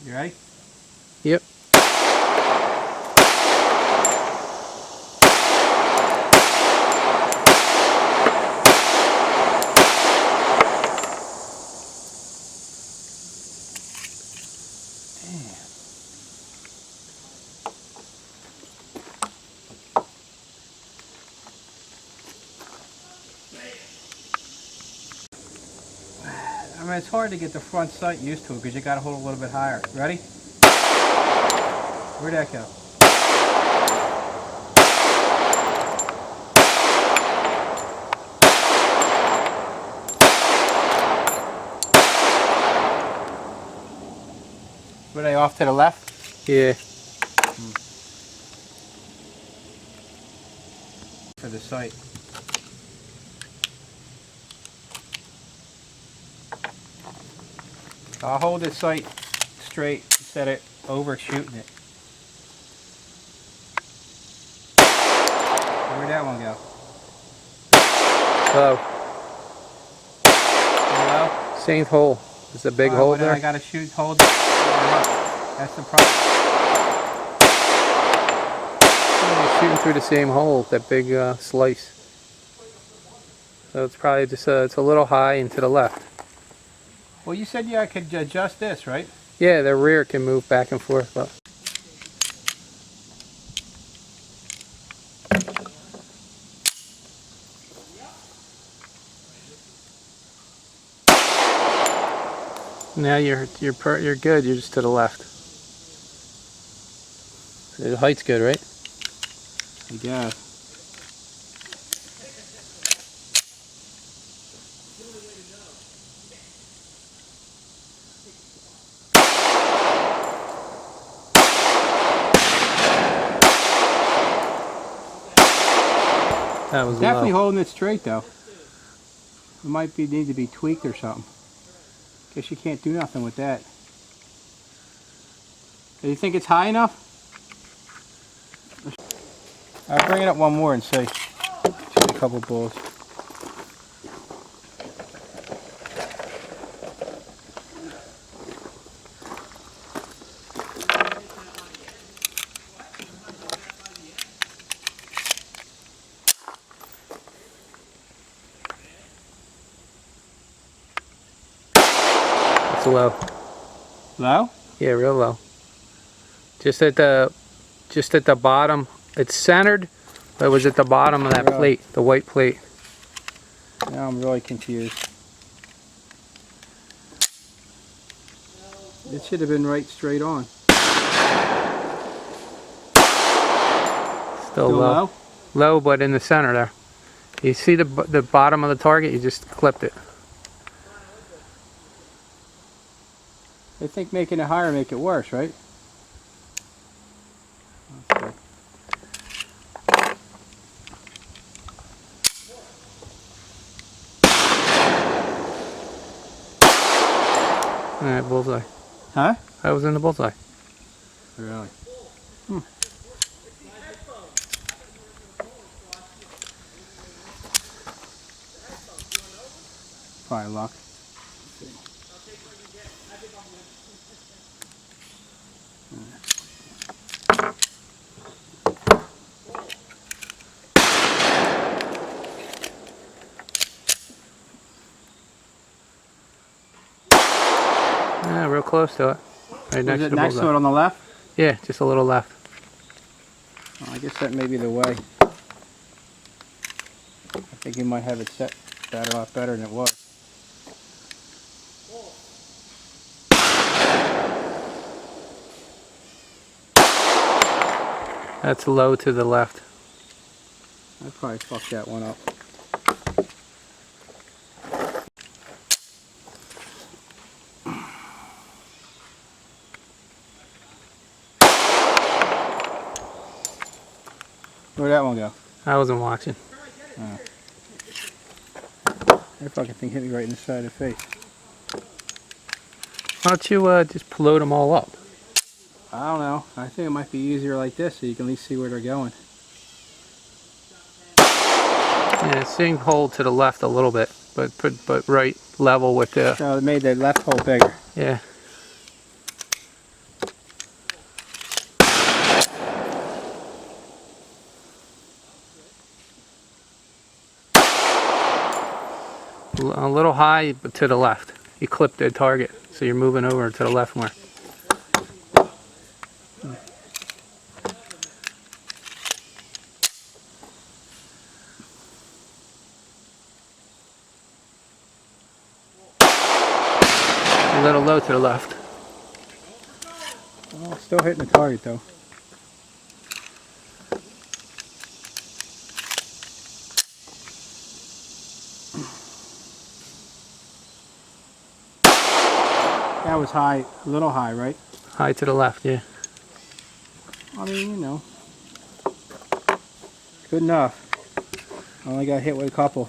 You ready? Yep. I mean, it's hard to get the front sight used to it because you got to hold it a little bit higher. Ready? Where'd that go? Were they off to the left? Yeah. For the sight. I'll hold the sight straight instead of overshooting it. Where'd that one go? Low. Low? Same hole. There's a big hole Well, there. I gotta hold. That's the problem. You're shooting through the same hole, that big slice. So it's probably just it's a little high and to the left. Well, you said I could adjust this, right? Yeah, the rear can move back and forth. But now you're good. You're just to the left. The height's good, right? I guess. That was Definitely low. holding it straight though. It might need to be tweaked or something. Guess you can't do nothing with that. Do you think it's high enough? I'll bring it up one more and see. Shoot a couple bullets. It's low. Low? Yeah, real low. Just at the bottom. It's centered, but it was at the bottom of that Really? plate, the white plate. Now I'm really confused. It should have been right straight on. Still low. Low, but in the center there. You see the bottom of the target? You just clipped it. I think making it higher make it worse, right? Okay. Alright, bullseye. Huh? I was in the bullseye. Really? Probably luck. Yeah, real close to it. Right next to the next to bullseye. it on the left? Yeah, just a little left. Well, I guess that may be the way. I think you might have it set that a lot better than it was. That's low to the left. I probably fucked that one up. Where'd that one go? I wasn't watching. Oh. That fucking thing hit me right in the side of the face. Why don't you just load them all up? I don't know. I think it might be easier like this so you can at least see where they're going. Yeah, same hole to the left a little bit, but right level with the... So it made the left hole bigger. Yeah. A little high, but to the left. You clip the target, so you're moving over to the left more. A little low to the left. Well, still hitting the target though. That was high, a little high, right? High to the left, yeah. I mean, you know, good enough. I only got hit with a couple.